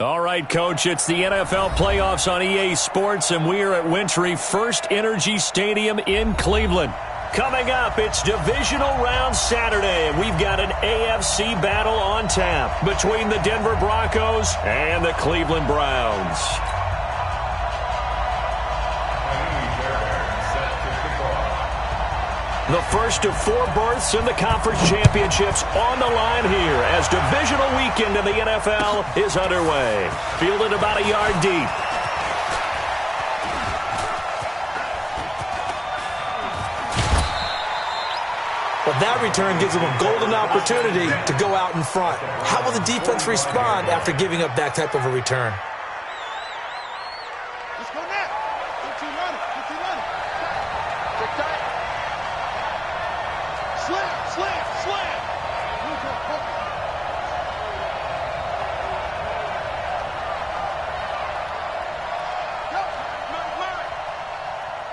All right, Coach, it's the NFL playoffs on EA Sports, and we are at Wintry First Energy Stadium in Cleveland. Coming up, it's Divisional Round Saturday, and we've got an AFC battle on tap between the Denver Broncos and the Cleveland Browns. The first of 4 berths in the conference championships on the line here as divisional weekend in the NFL is underway. Fielded about a yard deep. Well, that return gives them a golden opportunity to go out in front. How will the defense respond after giving up that type of a return? Let's go now. Get too running. Get too running. Take tight. Slam, slam, slam. Go. Mark.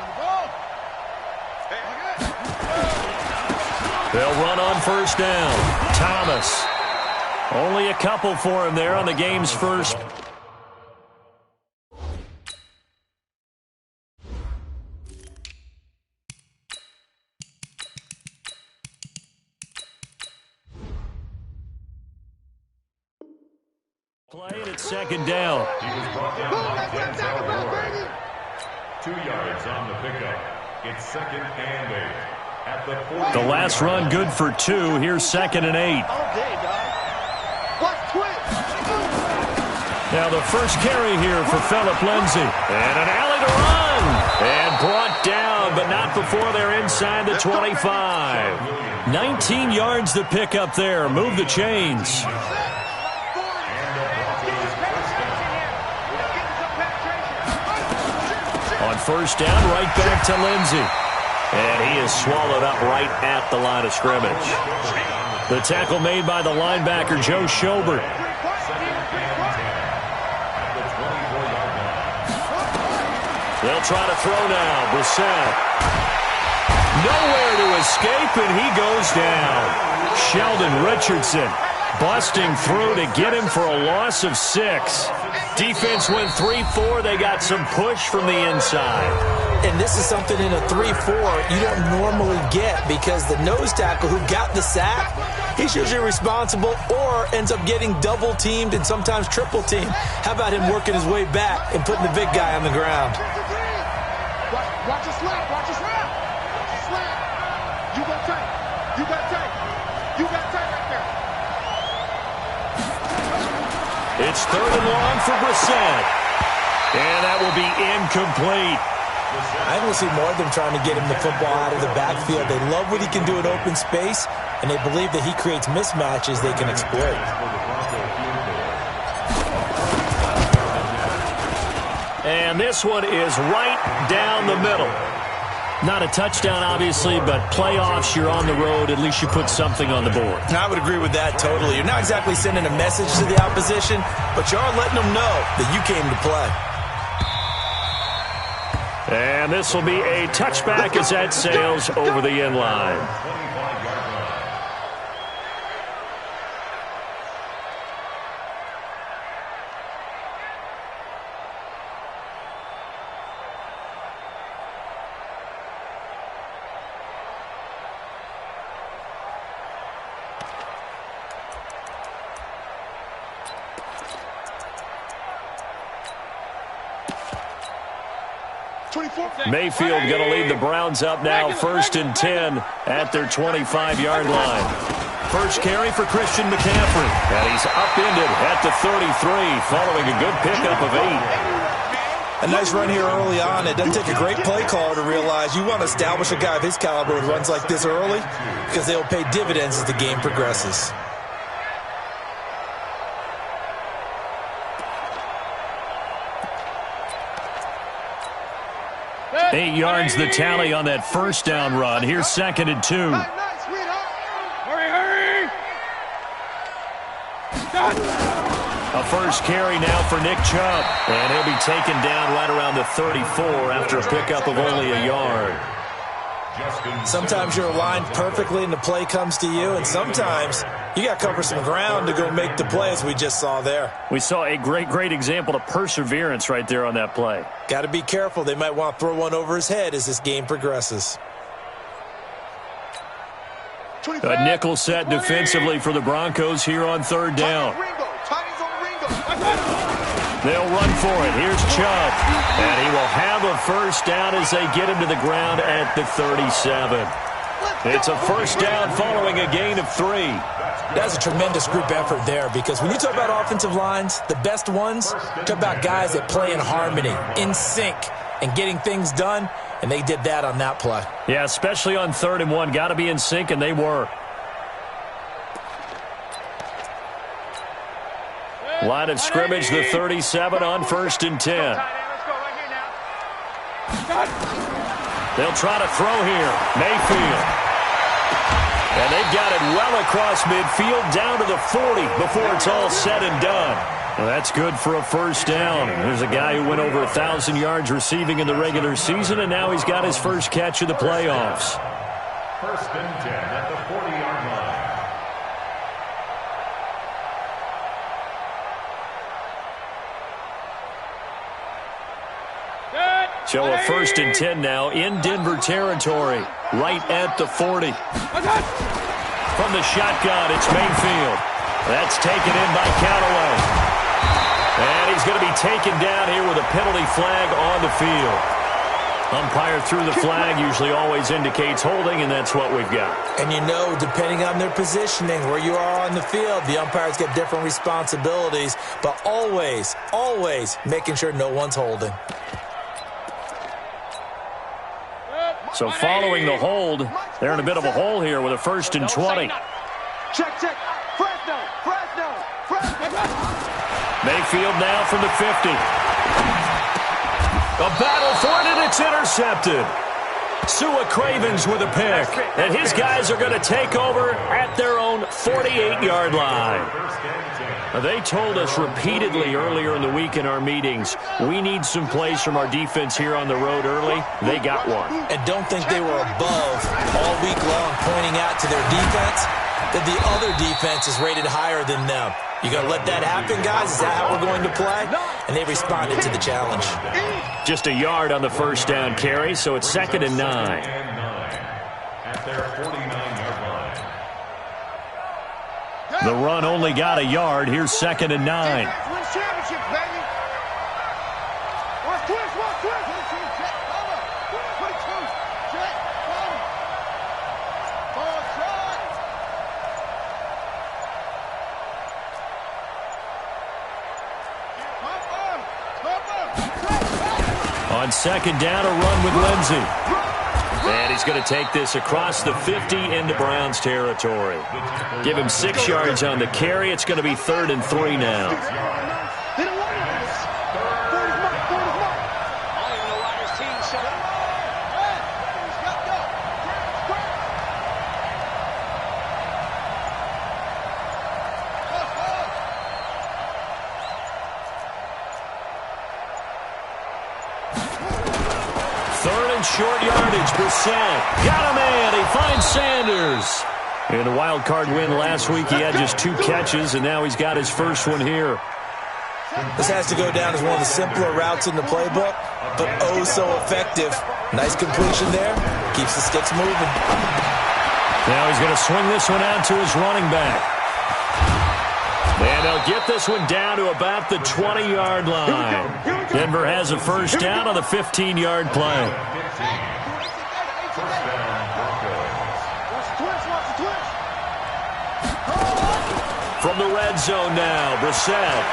On the ball. They'll run on first down. Thomas. Only a couple for him there on the game's first. Play it at second down. He was brought down by Denzel Ward. 2 yards on the pickup. It's 2nd and 8. At the 40. The last run good for 2. Here's 2nd and 8. Now the first carry here for Phillip Lindsay. And an alley to run. And brought down, but not before they're inside the 25. 19 yards to pick up there. Move the chains. On first down, right back to Lindsay. And he is swallowed up right at the line of scrimmage. The tackle made by the linebacker, Joe Schobert. They'll try to throw now. Brissett. Nowhere to escape, and he goes down. Sheldon Richardson busting through to get him for a loss of 6. Defense went 3-4. They got some push from the inside. And this is something in a 3-4 you don't normally get because the nose tackle who got the sack, he's usually responsible or ends up getting double-teamed and sometimes triple-teamed. How about him working his way back and putting the big guy on the ground? Watch your slap. Watch your slap. Slap. You got tight. You got tight. You got tight right there. It's 3rd and long for Brissett. And that will be incomplete. I want to see more of them trying to get him the football out of the backfield. They love what he can do in open space, and they believe that he creates mismatches they can exploit. And this one is right down the middle. Not a touchdown, obviously, but playoffs, you're on the road. At least you put something on the board. I would agree with that totally. You're not exactly sending a message to the opposition, but you are letting them know that you came to play. And this will be a touchback as that sails over the end line. Mayfield going to lead the Browns up now, 1st and 10 at their 25-yard line. First carry for Christian McCaffrey. And he's upended at the 33 following a good pickup of 8. A nice run here early on. It doesn't take a great play caller to realize you want to establish a guy of his caliber who runs like this early because they'll pay dividends as the game progresses. 8 yards the tally on that first down run. Here's 2nd and 2. Hurry! A first carry now for Nick Chubb. And he'll be taken down right around the 34 after a pickup of only a yard. Sometimes you're aligned perfectly and the play comes to you, and sometimes You got to cover some ground to go make the play, as we just saw there. We saw a great example of perseverance right there on that play. Got to be careful. They might want to throw one over his head as this game progresses. A nickel set defensively for the Broncos here on third down. They'll run for it. Here's Chubb. And he will have a first down as they get him to the ground at the 37. It's a first down following a gain of 3. That's a tremendous group effort there, because when you talk about offensive lines, the best ones, talk about guys that play in harmony, in sync, and getting things done, and they did that on that play. Yeah, especially on 3rd and 1. Got to be in sync, and they were. Line of scrimmage, the 37 on 1st and 10. They'll try to throw here. Mayfield. And they've got it well across midfield down to the 40 before it's all said and done. Well, that's good for a first down. There's a guy who went over 1,000 yards receiving in the regular season, and now he's got his first catch of the playoffs. 1st and 10 at the 40-yard line. So a 1st and 10 now in Denver territory, right at the 40. From the shotgun, it's Mayfield. That's taken in by Callaway. And he's going to be taken down here with a penalty flag on the field. Umpire threw the flag, usually always indicates holding, and that's what we've got. And you know, depending on their positioning, where you are on the field, the umpires get different responsibilities, but always making sure no one's holding. So following the hold, they're in a bit of a hole here with a 1st and 20. Check. Fresno. Mayfield now from the 50. A battle for it, and it's intercepted. Sua Cravens with a pick. And his guys are going to take over at their own 48-yard line. They told us repeatedly earlier in the week in our meetings, we need some plays from our defense here on the road early. They got one. And don't think they were above all week long, pointing out to their defense that the other defense is rated higher than them. You going to let that happen, guys? Is that how we're going to play? And they responded to the challenge. Just a yard on the first down carry, so it's 2nd and 9. At their 49-yard line. The run only got a yard. Here's 2nd and 9. Win championships, baby. Watch twist. On 2nd down, a run with Lindsey. And he's going to take this across the 50 into Browns territory. Give him 6 yards on the carry. It's going to be 3rd and 3 now. Short yardage, Brissett. Got a man. He finds Sanders. In a wild card win last week, he had just 2 catches, and now he's got his first one here. This has to go down as one of the simpler routes in the playbook, but oh so effective. Nice completion there. Keeps the sticks moving. Now he's going to swing this one out to his running back. And they'll get this one down to about the 20-yard line. Denver has a first down on the 15-yard play. From the red zone now, Brissett.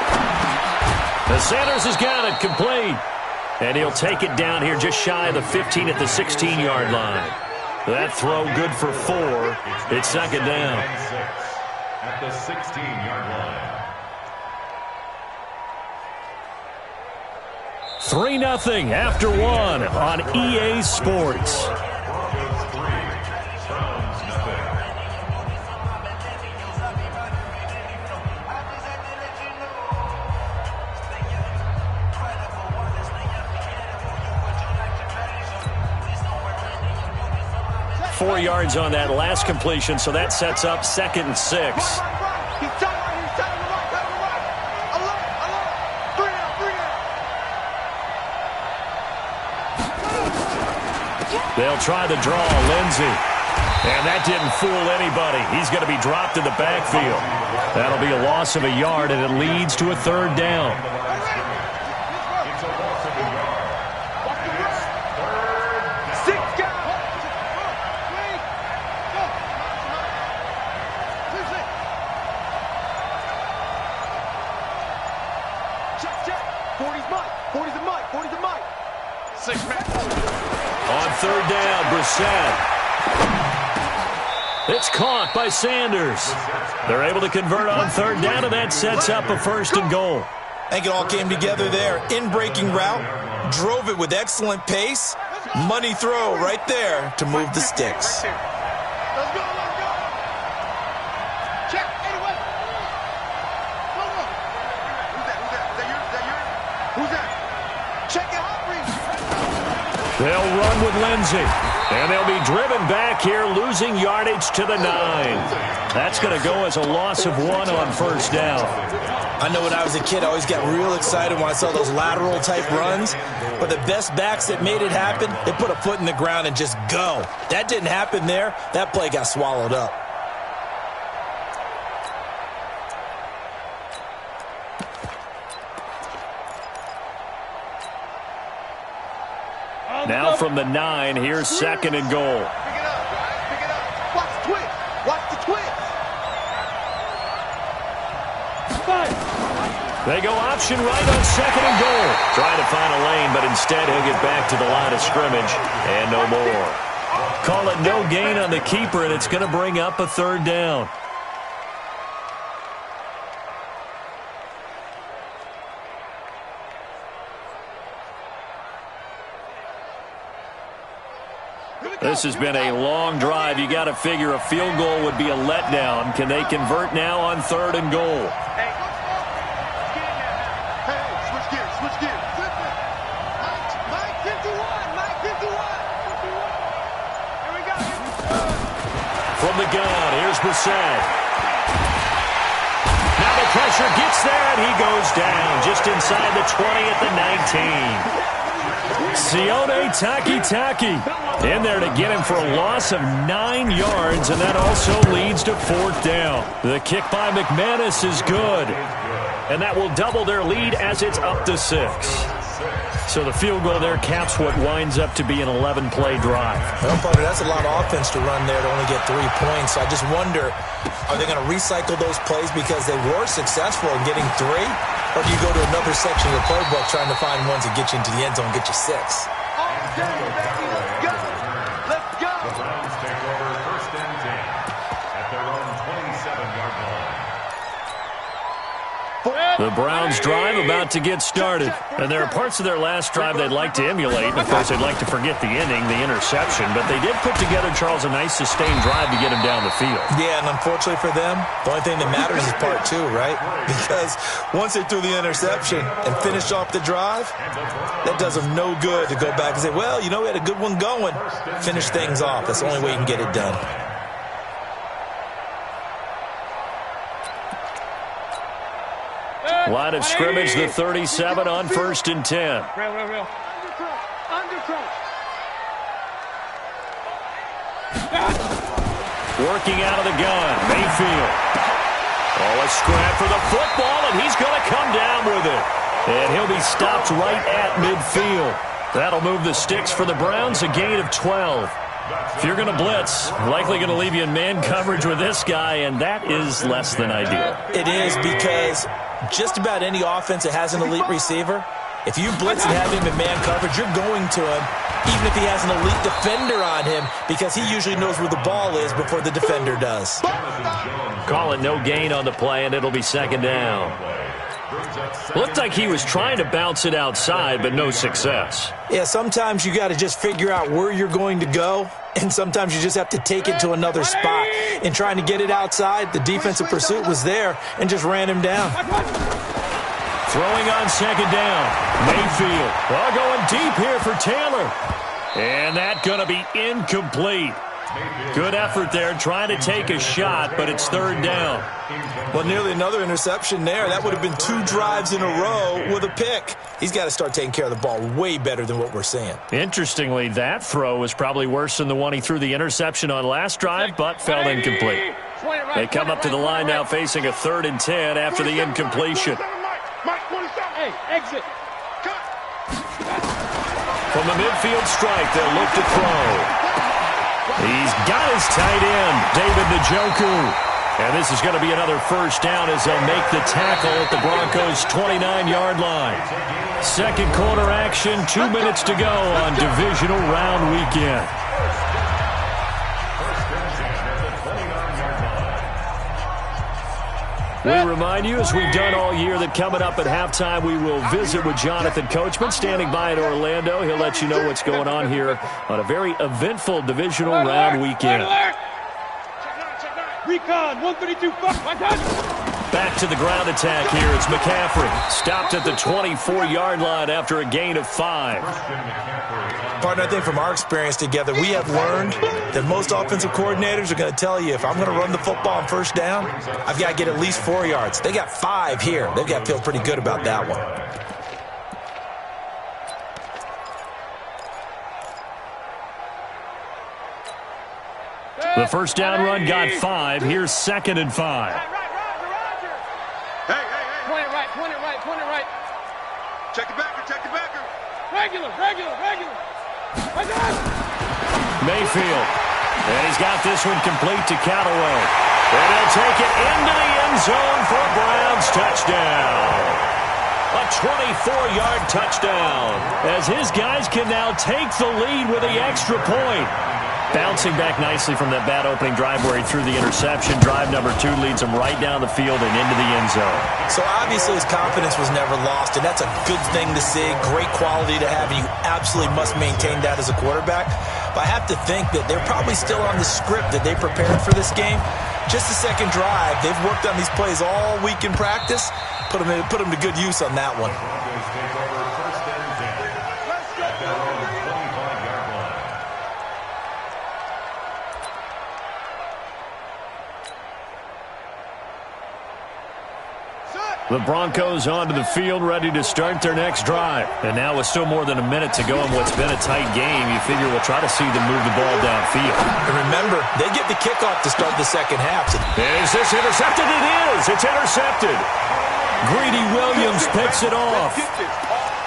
The Sanders has got it complete. And he'll take it down here just shy of the 15 at the 16-yard line. That throw good for 4. It's 2nd down. At the 16-yard line. 3-0 after 1 on EA Sports. 4 yards on that last completion, so that sets up 2nd and 6. They'll try the draw, Lindsey. And that didn't fool anybody. He's going to be dropped in the backfield. That'll be a loss of a yard, and it leads to a 3rd down. It's a loss of a yard. It's 3rd down. 6 guys. Check. 40's Mike. 40's a Mike. 40's a Mike. 6 man. On 3rd down, Brissett. It's caught by Sanders. They're able to convert on 3rd down, and that sets up a 1st and goal. I think it all came together there. In-breaking route, drove it with excellent pace. Money throw right there to move the sticks. Let's go. Check. Anyway. Go. Who's that? Is that yours? Who's that? Check it out, Reese. They'll run with Lindsey. And they'll be driven back here, losing yardage to the 9. That's going to go as a loss of 1 on 1st down. I know when I was a kid, I always got real excited when I saw those lateral-type runs. But the best backs that made it happen, they put a foot in the ground and just go. That didn't happen there. That play got swallowed up. Now from the 9, here's 2nd and goal. Pick it up. Watch the twist. They go option right on 2nd and goal. Trying to find a lane, but instead he'll get back to the line of scrimmage and no more. Call it no gain on the keeper, and it's going to bring up a 3rd down. This has been a long drive. You got to figure a field goal would be a letdown. Can they convert now on 3rd and goal? Hey, switch gears. Mike 51. Here we go. From the gun, here's Brissett. Now the pressure gets there, and he goes down just inside the 20 at the 19. Sione Takitaki in there to get him for a loss of 9 yards, and that also leads to 4th down. The kick by McManus is good, and that will double their lead as it's up to 6. So the field goal there caps what winds up to be an 11-play drive. Well, partner, that's a lot of offense to run there to only get 3 points. So I just wonder, are they going to recycle those plays because they were successful in getting 3? Or do you go to another section of the playbook trying to find ones that get you into the end zone and get you 6? Let's go. The Browns take over 1st and 10 at their own 27-yard line. The Browns drive about to get started. And there are parts of their last drive they'd like to emulate. And of course, they'd like to forget the ending, the interception. But they did put together, Charles, a nice sustained drive to get him down the field. Yeah, and unfortunately for them, the only thing that matters is part 2, right? Because once they threw the interception and finished off the drive, that does them no good to go back and say, well, you know, we had a good one going. Finish things off. That's the only way you can get it done. Line of scrimmage, the 37 on 1st and 10. Real. Undercross. Working out of the gun, Mayfield. Oh, a scrap for the football, and he's going to come down with it. And he'll be stopped right at midfield. That'll move the sticks for the Browns, a gain of 12. If you're going to blitz, likely going to leave you in man coverage with this guy, and that is less than ideal. It is, because just about any offense that has an elite receiver, if you blitz and have him in man coverage, you're going to him, even if he has an elite defender on him, because he usually knows where the ball is before the defender does. Call it no gain on the play, and it'll be 2nd down. Looked like he was trying to bounce it outside, but no success. Yeah, sometimes you got to just figure out where you're going to go, and sometimes you just have to take it to another spot. In trying to get it outside, the defensive pursuit was there and just ran him down. Throwing on 2nd down. Mayfield. Going deep here for Taylor. And that's going to be incomplete. Good effort there, trying to take a shot, but it's third down. Well, nearly another interception there. That would have been 2 drives in a row with a pick. He's got to start taking care of the ball way better than what we're seeing. Interestingly, that throw was probably worse than the one he threw the interception on last drive, but fell incomplete. They come up to the line now facing a 3rd and 10 after the incompletion. Hey, exit. From the midfield strike, they'll look to throw. He's got his tight end, David Njoku. And this is going to be another first down as they'll make the tackle at the Broncos' 29-yard line. Second quarter action, 2 minutes to go on divisional round weekend. We remind you, as we've done all year, that coming up at halftime, we will visit with Jonathan Coachman, standing by in Orlando. He'll let you know what's going on here on a very eventful divisional round weekend. Recon, 132, Back to the ground attack here. It's McCaffrey. Stopped at the 24-yard line after a gain of 5. Partner, I think from our experience together, we have learned that most offensive coordinators are going to tell you, if I'm going to run the football on first down, I've got to get at least 4 yards. They got 5 here. They've got to feel pretty good about that one. The first down run got 5. Here's 2nd and 5. Hey. Point it right. Check it backer. Regular. Mayfield. And he's got this one complete to Callaway. And he'll take it into the end zone for a Browns touchdown. A 24-yard touchdown, as his guys can now take the lead with the extra point. Bouncing back nicely from that bad opening drive where he threw the interception. Drive number 2 leads him right down the field and into the end zone. So obviously his confidence was never lost, and that's a good thing to see. Great quality to have, and you absolutely must maintain that as a quarterback. But I have to think that they're probably still on the script that they prepared for this game. Just the second drive. They've worked on these plays all week in practice. Put them to good use on that one. The Broncos onto the field, ready to start their next drive. And now with still more than a minute to go in what's been a tight game, you figure we'll try to see them move the ball downfield. And remember, they get the kickoff to start the second half. Is this intercepted? It is. It's intercepted. Greedy Williams picks it off.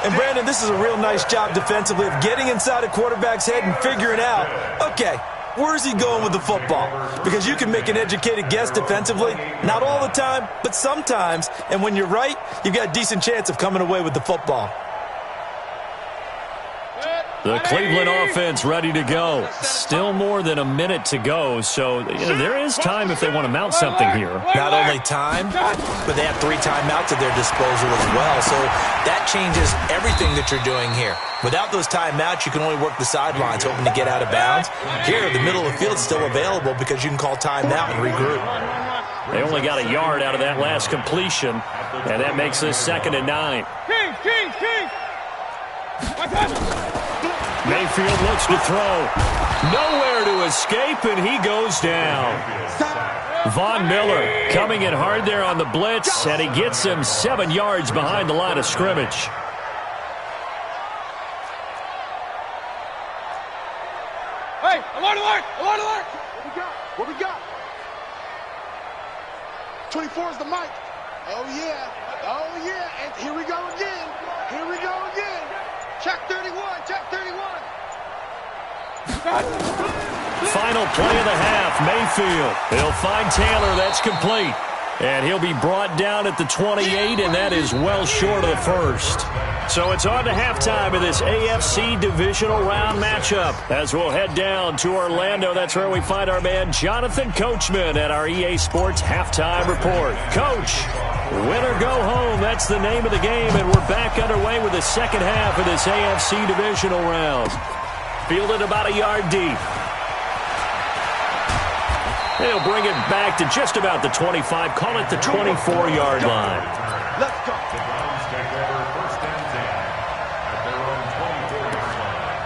And, Brandon, this is a real nice job defensively of getting inside a quarterback's head and figuring out, okay, where's he going with the football? Because you can make an educated guess defensively. Not all the time, but sometimes. And when you're right, you've got a decent chance of coming away with the football. The Cleveland offense ready to go. Still more than a minute to go, so there is time if they want to mount something here. Not only time, but they have 3 timeouts at their disposal as well. So that changes everything that you're doing here. Without those timeouts, you can only work the sidelines, hoping to get out of bounds. Here, the middle of the field is still available because you can call timeout and regroup. They only got a yard out of that last completion, and that makes this 2nd and 9. King! Mayfield looks to throw. Nowhere to escape, and he goes down. Von Miller coming in hard there on the blitz, and he gets him 7 yards behind the line of scrimmage. Hey, alert! What we got? 24 is the mic. Oh, yeah. And here we go again. Check 31. Final play of the half, Mayfield. He'll find Taylor, that's complete. And he'll be brought down at the 28, and that is well short of the first. So it's on to halftime of this AFC divisional round matchup. As we'll head down to Orlando, that's where we find our man Jonathan Coachman at our EA Sports Halftime Report. Coach, win or go home, that's the name of the game, and we're back underway with the second half of this AFC divisional round. Fielded about a yard deep. They'll bring it back to just about the 25, call it the 24-yard line. Let's go. The Browns take over 1st and 10 at their own 24-yard line.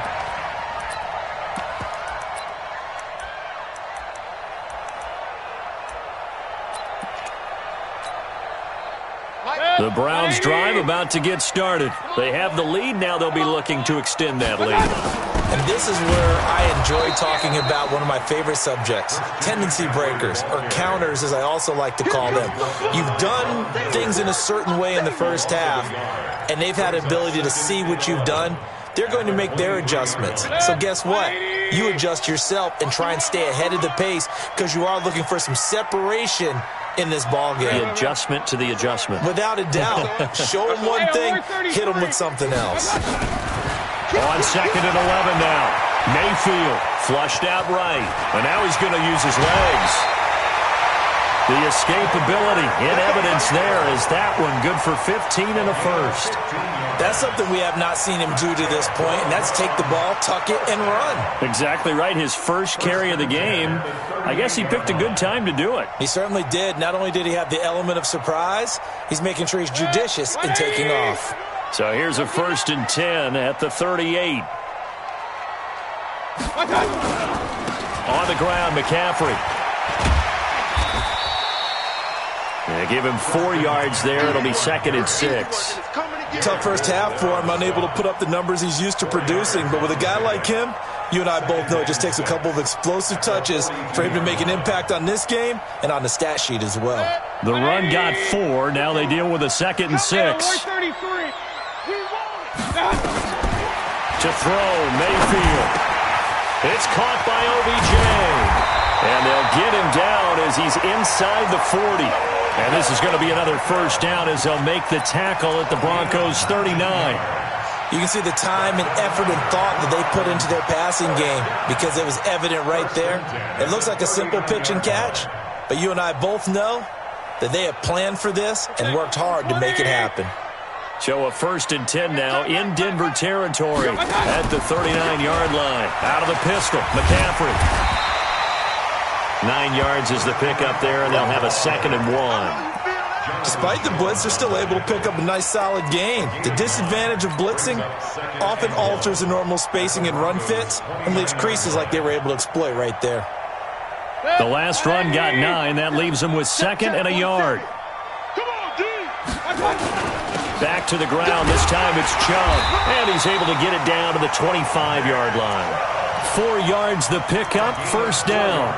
The Browns drive about to get started. They have the lead. Now they'll be looking to extend that lead. And this is where I enjoy talking about one of my favorite subjects, tendency breakers, or counters as I also like to call them. You've done things in a certain way in the first half, and they've had the ability to see what you've done. They're going to make their adjustments. So guess what? You adjust yourself and try and stay ahead of the pace because you are looking for some separation in this ball game. The adjustment to the adjustment. Without a doubt. Show them one thing, hit them with something else. On 2nd and 11 now. Mayfield flushed out right. And now he's going to use his legs. The escapability in evidence there is that one good for 15 and a first. That's something we have not seen him do to this point, and that's take the ball, tuck it, and run. Exactly right. His first carry of the game. I guess he picked a good time to do it. He certainly did. Not only did he have the element of surprise, he's making sure he's judicious in taking off. So here's a 1st and 10 at the 38. On the ground, McCaffrey. They give him 4 yards there. It'll be 2nd and 6. Tough first half for him, unable to put up the numbers he's used to producing. But with a guy like him, you and I both know it just takes a couple of explosive touches for him to make an impact on this game and on the stat sheet as well. The run got 4. Now they deal with a 2nd and 6. To throw, Mayfield. It's caught by OBJ. And they'll get him down as he's inside the 40. And this is going to be another first down as they'll make the tackle at the Broncos 39. You can see the time and effort and thought that they put into their passing game because it was evident right there. It looks like a simple pitch and catch, but you and I both know that they have planned for this and worked hard to make it happen. So a 1st and 10 now in Denver territory at the 39-yard line. Out of the pistol, McCaffrey. 9 yards is the pickup there, and they'll have a 2nd and 1. Despite the blitz, they're still able to pick up a nice, solid gain. The disadvantage of blitzing often alters the normal spacing and run fits and leaves creases like they were able to exploit right there. The last run got 9. That leaves them with 2nd and a yard. Back to the ground. This time it's Chubb. And he's able to get it down to the 25-yard line. 4 yards the pickup, first down.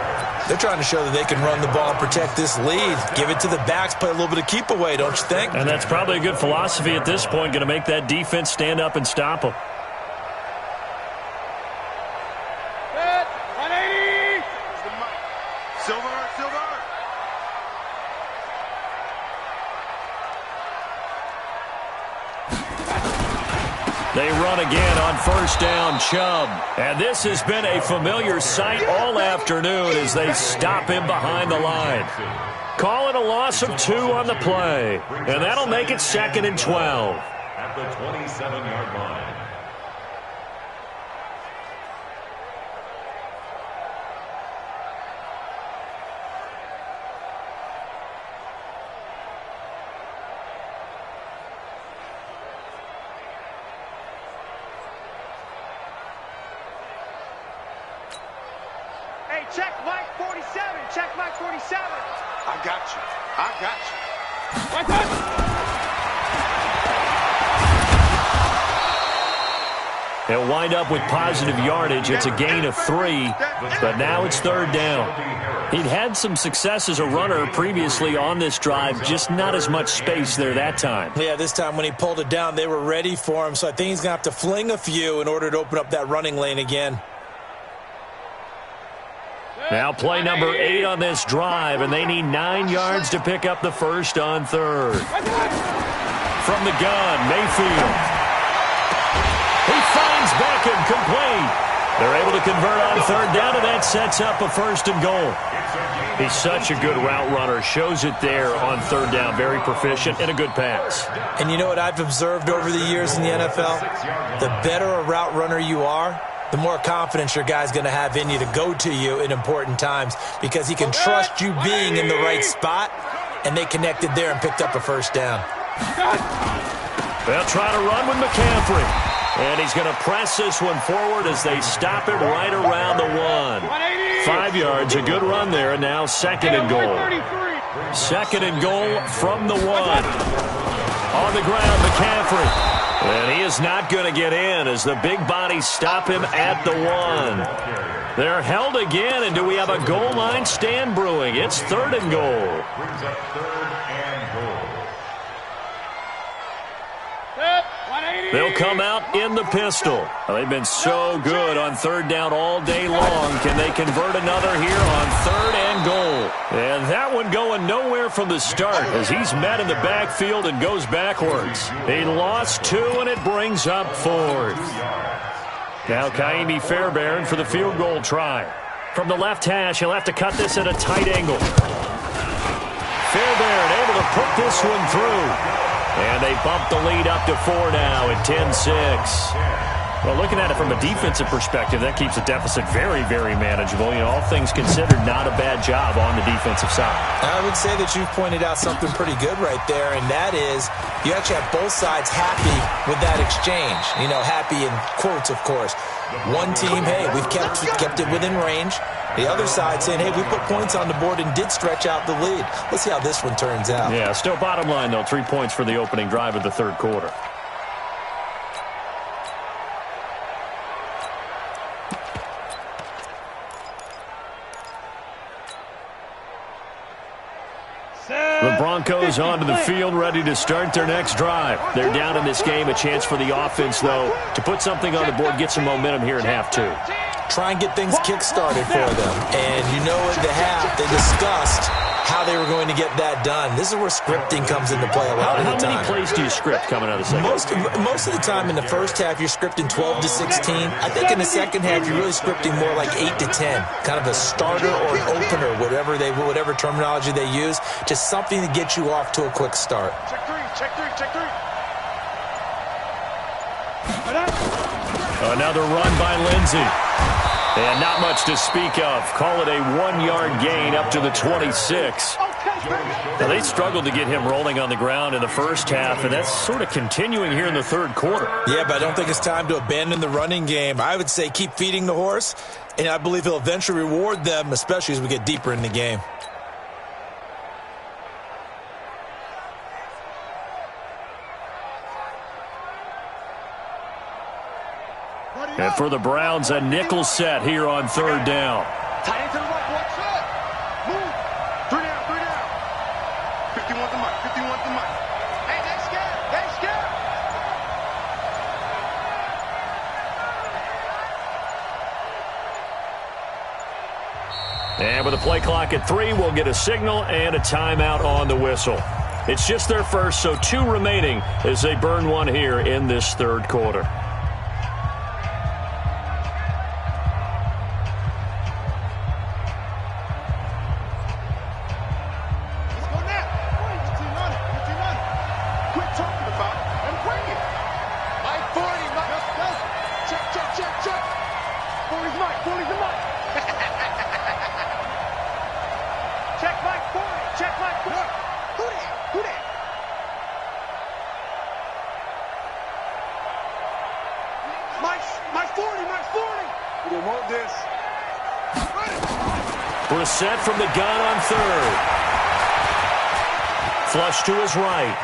They're trying to show that they can run the ball and protect this lead. Give it to the backs, play a little bit of keep away, don't you think? And that's probably a good philosophy at this point, going to make that defense stand up and stop them. Set, 180. Silver. They run again on first down, Chubb. And this has been a familiar sight all afternoon as they stop him behind the line. Call it a loss of 2 on the play. And that'll make it 2nd and 12. At the 27-yard line. Check Mike 47. Check Mike 47. I got you. He'll wind up with positive yardage. It's a gain of 3, but now it's 3rd down. He'd had some success as a runner previously on this drive, just not as much space there that time. Yeah, this time when he pulled it down, they were ready for him, so I think he's going to have to fling a few in order to open up that running lane again. Now play number 8 on this drive, and they need 9 yards to pick up the first on 3rd. From the gun, Mayfield. He finds Beckham, complete. They're able to convert on 3rd down, and that sets up a 1st and goal. He's such a good route runner. Shows it there on 3rd down. Very proficient and a good pass. And you know what I've observed over the years in the NFL? The better a route runner you are, the more confidence your guy's going to have in you to go to you in important times because he can trust you being in the right spot, and they connected there and picked up a 1st down. They'll try to run with McCaffrey, and he's going to press this one forward as they stop him right around the 1. 5 yards, a good run there, and now 2nd and goal. Second and goal from the 1. On the ground, McCaffrey. And he is not going to get in as the big bodies stop him at the 1. They're held again, and do we have a goal line stand brewing? It's 3rd and goal. Brings up 3rd and goal. They'll come out in the pistol. Well, they've been so good on 3rd down all day long. Can they convert another here on 3rd and goal? And that one going nowhere from the start as he's met in the backfield and goes backwards. He lost 2, and it brings up 4th. Now Kaimi Fairbairn for the field goal try. From the left hash, he'll have to cut this at a tight angle. Fairbairn able to put this one through. And they bump the lead up to 4 now at 10-6. Well, looking at it from a defensive perspective, that keeps the deficit very, very manageable. You know, all things considered, not a bad job on the defensive side. I would say that you've pointed out something pretty good right there, and that is you actually have both sides happy with that exchange. You know, happy in quotes, of course. One team, hey, we've kept it within range. The other side saying, hey, we put points on the board and did stretch out the lead. Let's see how this one turns out. Yeah, still bottom line, though, 3 points for the opening drive of the 3rd quarter. The Broncos onto the field, ready to start their next drive. They're down in this game. A chance for the offense, though, to put something on the board, get some momentum here in half 2. Try and get things kick-started for them. And you know at the half, they discussed how they were going to get that done. This is where scripting comes into play a lot of the time. How many plays do you script coming out of the second? Most of the time in the first half, you're scripting 12 to 16. I think in the second half, you're really scripting more like 8 to 10. Kind of a starter or an opener, whatever terminology they use. Just something to get you off to a quick start. Check 3, check 3, check 3. Another run by Lindsey. And not much to speak of. Call it a 1-yard gain up to the 26. Now, they struggled to get him rolling on the ground in the first half, and that's sort of continuing here in the 3rd quarter. Yeah, but I don't think it's time to abandon the running game. I would say keep feeding the horse, and I believe he'll eventually reward them, especially as we get deeper in the game. And for the Browns, a nickel set here on 3rd down. Tight end to the right, watch it. Move. 3 down. 51 to Mike, 51 to Mike. Hey, they scared, they scared. And with a play clock at 3, we'll get a signal and a timeout on the whistle. It's just their first, so 2 remaining as they burn one here in this 3rd quarter. Set from the gun on 3rd. Flush to his right.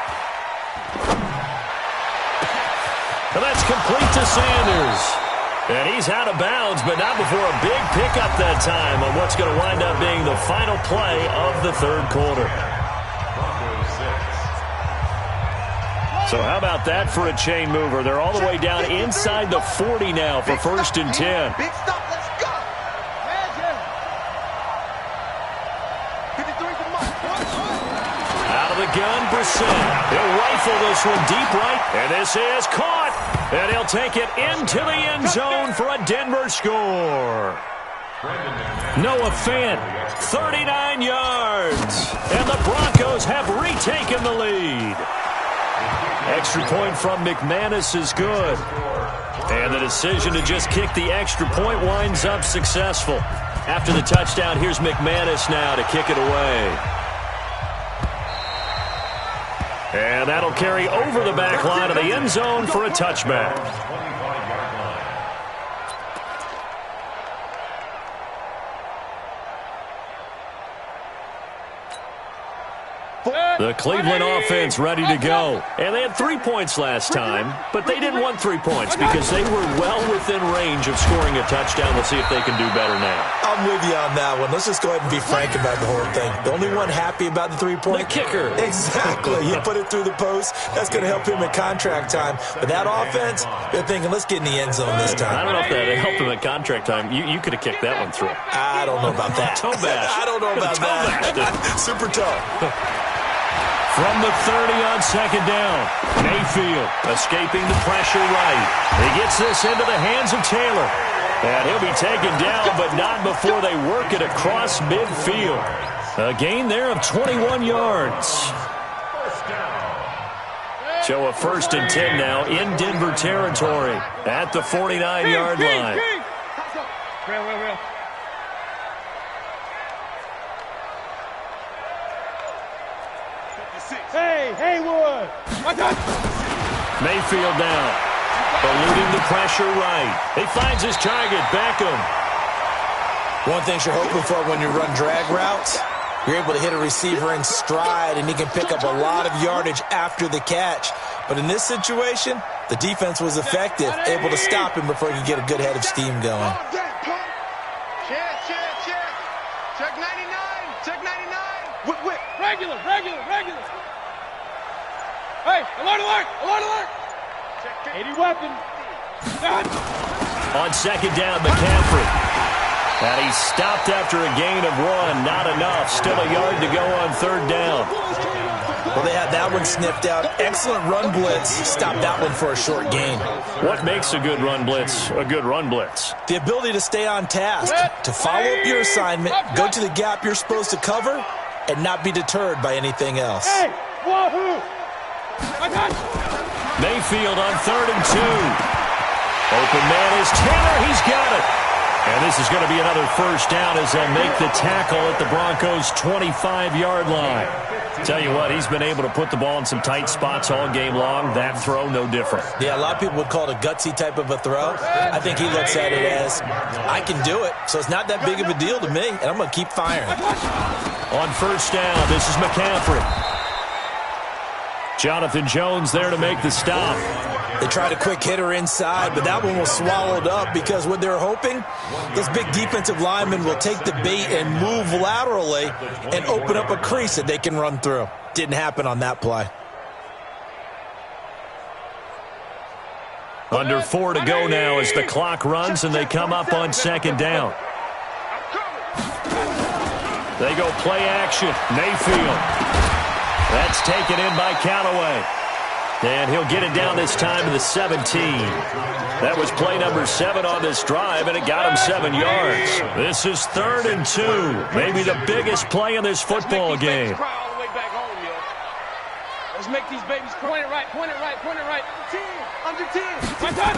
And that's complete to Sanders. And he's out of bounds, but not before a big pickup that time on what's going to wind up being the final play of the 3rd quarter. So how about that for a chain mover? They're all the way down inside the 40 now for 1st and 10. Big stop, let's go. Out of the gun, Brissett. He'll rifle this one deep right, and this is caught. And he'll take it into the end zone for a Denver score. Noah Fant, 39 yards. And the Broncos have retaken the lead. Extra point from McManus is good. And the decision to just kick the extra point winds up successful. After the touchdown, here's McManus now to kick it away. And that'll carry over the back line of the end zone for a touchback. The Cleveland offense ready to go. And they had 3 points last time, but they didn't want 3 points because they were well within range of scoring a touchdown. We'll see if they can do better now. I'm with you on that one. Let's just go ahead and be frank about the whole thing. The only one happy about the 3-point? The kicker. Exactly. You put it through the post. That's going to help him at contract time. But that offense, they're thinking, let's get in the end zone this time. I don't know if that helped him at contract time. You could have kicked that one through. I don't know about that. Toe bash. I don't know about that. Super toe. From the 30 on second down, Mayfield escaping the pressure right. He gets this into the hands of Taylor. And he'll be taken down, but not before they work it across midfield. A gain there of 21 yards. So a 1st and 10 now in Denver territory at the 49-yard line. Real. Hey, Haywood! Mayfield down. Eluding the pressure right. He finds his target, Beckham. One thing you're hoping for when you run drag routes, you're able to hit a receiver in stride, and he can pick up a lot of yardage after the catch. But in this situation, the defense was effective, able to stop him before he could get a good head of steam going. Check 99. Whip. Regular. Hey, alert. 80 weapon. On second down, McCaffrey. And he's stopped after a gain of 1. Not enough. Still a yard to go on 3rd down. Well, they had that one sniffed out. Excellent run blitz. Stopped that one for a short gain. What makes a good run blitz a good run blitz? The ability to stay on task, to follow up your assignment, go to the gap you're supposed to cover, and not be deterred by anything else. Hey, wahoo! Mayfield on 3rd and 2. Open man is Taylor. He's got it. And this is going to be another 1st down as they'll make the tackle at the Broncos' 25-yard line. Tell you what, he's been able to put the ball in some tight spots all game long. That throw, no different. Yeah, a lot of people would call it a gutsy type of a throw. I think he looks at it as, I can do it, so it's not that big of a deal to me, and I'm going to keep firing. On 1st down, this is McCaffrey. Jonathan Jones there to make the stop. They tried a quick hitter inside, but that one was swallowed up because what they're hoping, this big defensive lineman will take the bait and move laterally and open up a crease that they can run through. Didn't happen on that play. Under 4 to go now as the clock runs and they come up on 2nd down. They go play action. Mayfield. That's taken in by Callaway. And he'll get it down this time to the 17. That was play number 7 on this drive, and it got him 7 yards. This is 3rd and 2. Maybe the biggest play in this football game. Let's make these babies point it right. Under 10. One touch.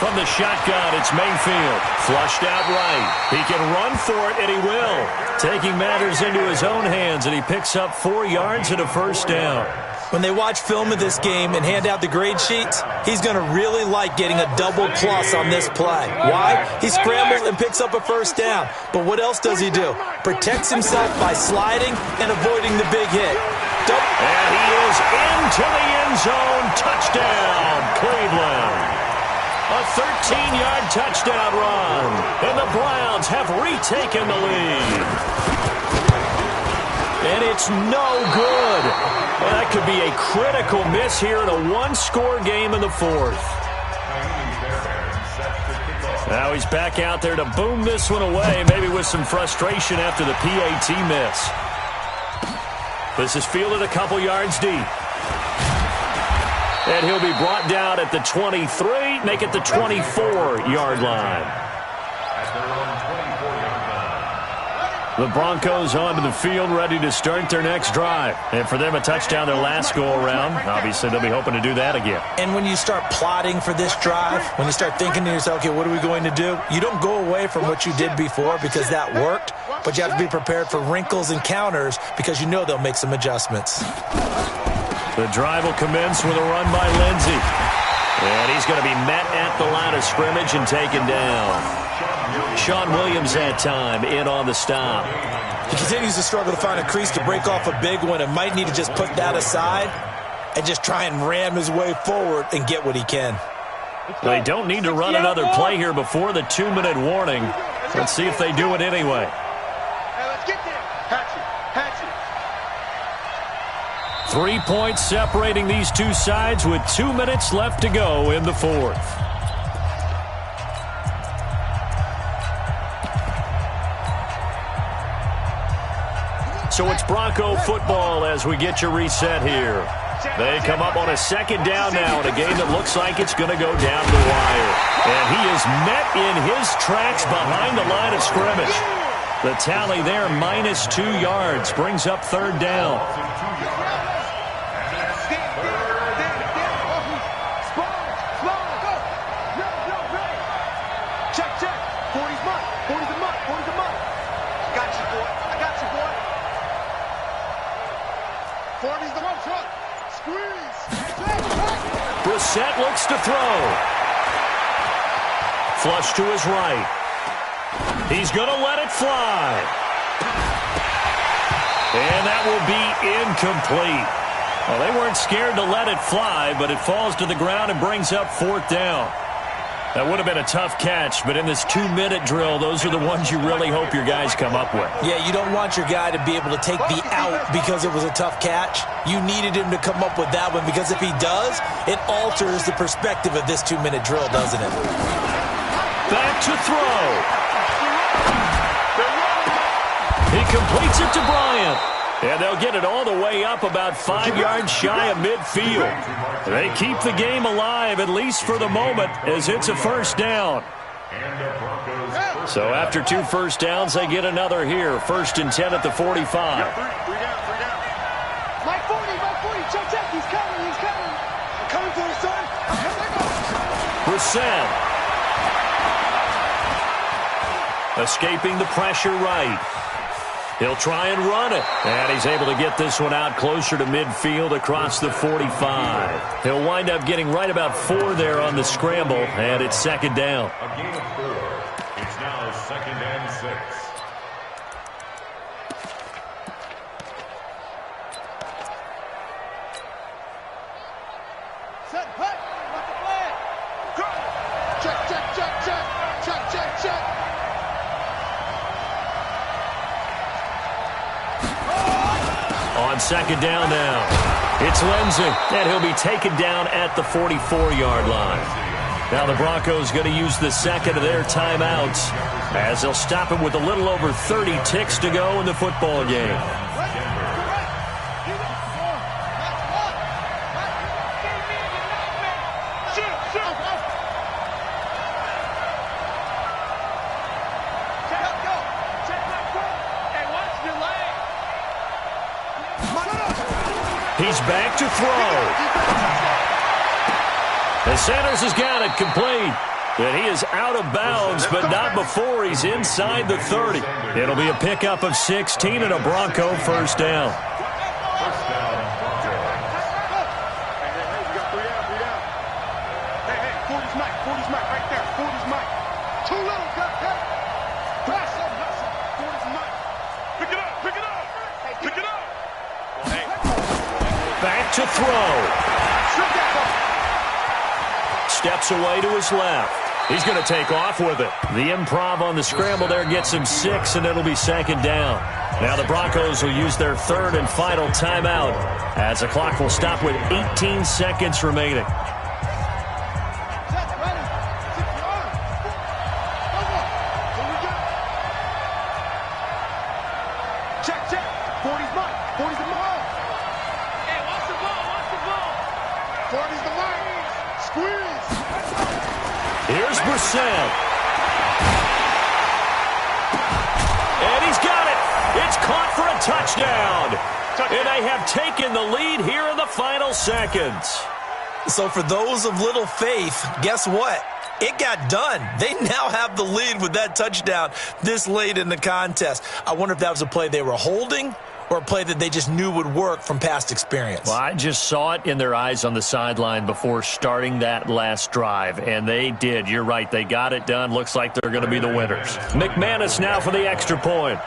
From the shotgun, it's Mayfield. Flushed out right. He can run for it, and he will. Taking matters into his own hands, and he picks up 4 yards and a 1st down. When they watch film of this game and hand out the grade sheets, he's going to really like getting a double plus on this play. Why? He scrambles and picks up a 1st down. But what else does he do? Protects himself by sliding and avoiding the big hit. And he is into the end zone. Touchdown, Cleveland. A 13-yard touchdown run. And the Browns have retaken the lead. And it's no good. Well, that could be a critical miss here in a 1-score game in the 4th. Now he's back out there to boom this one away, maybe with some frustration after the PAT miss. This is fielded a couple yards deep. And he'll be brought down at the 23, make it the 24-yard line. The Broncos onto the field, ready to start their next drive. And for them, a touchdown their last go-around. Obviously, they'll be hoping to do that again. And when you start plotting for this drive, when you start thinking to yourself, okay, what are we going to do? You don't go away from what you did before because that worked, but you have to be prepared for wrinkles and counters because you know they'll make some adjustments. The drive will commence with a run by Lindsey. And he's going to be met at the line of scrimmage and taken down. Sean Williams that time in on the stop. He continues to struggle to find a crease to break off a big one and might need to just put that aside and just try and ram his way forward and get what he can. They don't need to run another play here before the 2-minute warning. Let's see if they do it anyway. Hey, let's get there. Hatch it. 3 points separating these two sides with 2 minutes left to go in the fourth. So it's Bronco football as we get your reset here. They come up on a second down now in a game that looks like it's going to go down the wire. And he is met in his tracks behind the line of scrimmage. The tally there, -2 yards, brings up third down. Brissett looks to throw. Flush to his right. He's going to let it fly. And that will be incomplete. Well, they weren't scared to let it fly, but it falls to the ground and brings up fourth down. That would have been a tough catch, but in this 2-minute drill, those are the ones you really hope your guys come up with. Yeah, you don't want your guy to be able to take the out because it was a tough catch. You needed him to come up with that one because if he does, it alters the perspective of this 2-minute drill, doesn't it? Back to throw. He completes it to Bryant. And they'll get it all the way up about 5 yards shy of midfield. They keep the game alive, at least for the moment, as it's a first down. So after 2 first downs, they get another here. 1st and 10 at the 45. Three down. Mike 40, check. He's coming. I'm coming for you, son. Brissett. Escaping the pressure right. He'll try and run it. And he's able to get this one out closer to midfield across the 45. He'll wind up getting right about 4 there on the scramble, and it's second down. A gain of 4. It's now 2nd and 6. Set, hut, what the flag? Go! Check. On second down now, it's Lindsay, and he'll be taken down at the 44-yard line. Now the Broncos going to use the second of their timeouts as they'll stop him with a little over 30 ticks to go in the football game. He's back to throw. And Sanders has got it complete. And he is out of bounds, but not before he's inside the 30. It'll be a pickup of 16 and a Bronco first down. First down, Broncos. Hey, we got 3 down. Hey, 40's Mike, right there. 40's Mike. Too little, cut. Press him. 40's Mike. Pick it up. Back to throw. Steps away to his left. He's going to take off with it. The improv on the scramble there gets him 6, and it'll be second down. Now the Broncos will use their 3rd and final timeout as the clock will stop with 18 seconds remaining. Check. 40's Mike. 40's the ball. Hey, watch the ball. 40's the line. Squeeze. Here's Brissett. And he's got it. It's caught for a touchdown. And they have taken the lead here in the final seconds. So for those of little faith, guess what? It got done. They now have the lead with that touchdown this late in the contest. I wonder if that was a play they were holding or a play that they just knew would work from past experience? Well, I just saw it in their eyes on the sideline before starting that last drive, and they did. You're right. They got it done. Looks like they're going to be the winners. McManus now for the extra point.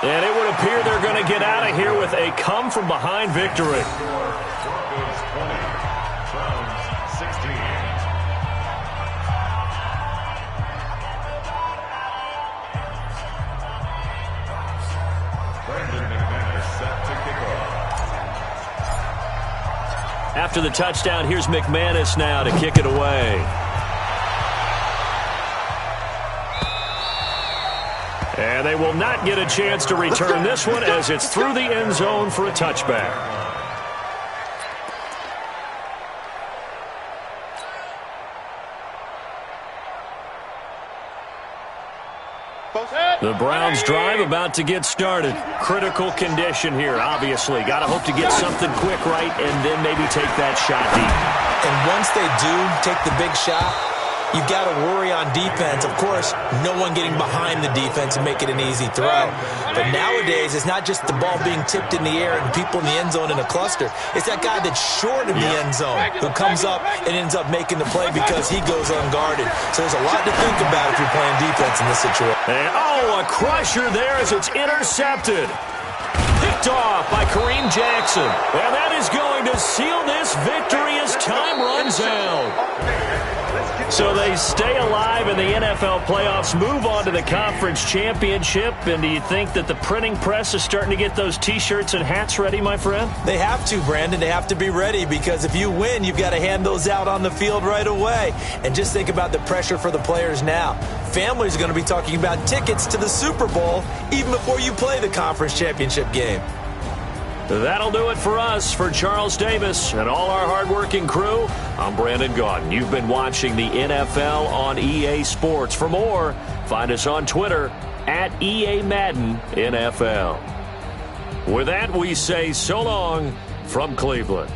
And it would appear they're going to get out of here with a come-from-behind victory. Broncos 20, Browns 16. Brandon McManus set to kick off. After the touchdown, here's McManus now to kick it away. And they will not get a chance to return this one as it's through the end zone for a touchback. The Browns drive about to get started. Critical condition here, obviously. Got to hope to get something quick right and then maybe take that shot deep. And once they do take the big shot, you've got to worry on defense. Of course, no one getting behind the defense and make it an easy throw. But nowadays, it's not just the ball being tipped in the air and people in the end zone in a cluster. It's that guy that's short of the end zone who comes up and ends up making the play because he goes unguarded. So there's a lot to think about if you're playing defense in this situation. And, a crusher there as it's intercepted. Picked off by Kareem Jackson. And that is going to seal this victory as time runs out. So they stay alive in the NFL playoffs, move on to the conference championship. And do you think that the printing press is starting to get those T-shirts and hats ready, my friend? They have to, Brandon. They have to be ready because if you win, you've got to hand those out on the field right away. And just think about the pressure for the players now. Families are going to be talking about tickets to the Super Bowl even before you play the conference championship game. That'll do it for us. For Charles Davis and all our hardworking crew, I'm Brandon Gaudin. You've been watching the NFL on EA Sports. For more, find us on Twitter at EA Madden NFL. With that, we say so long from Cleveland.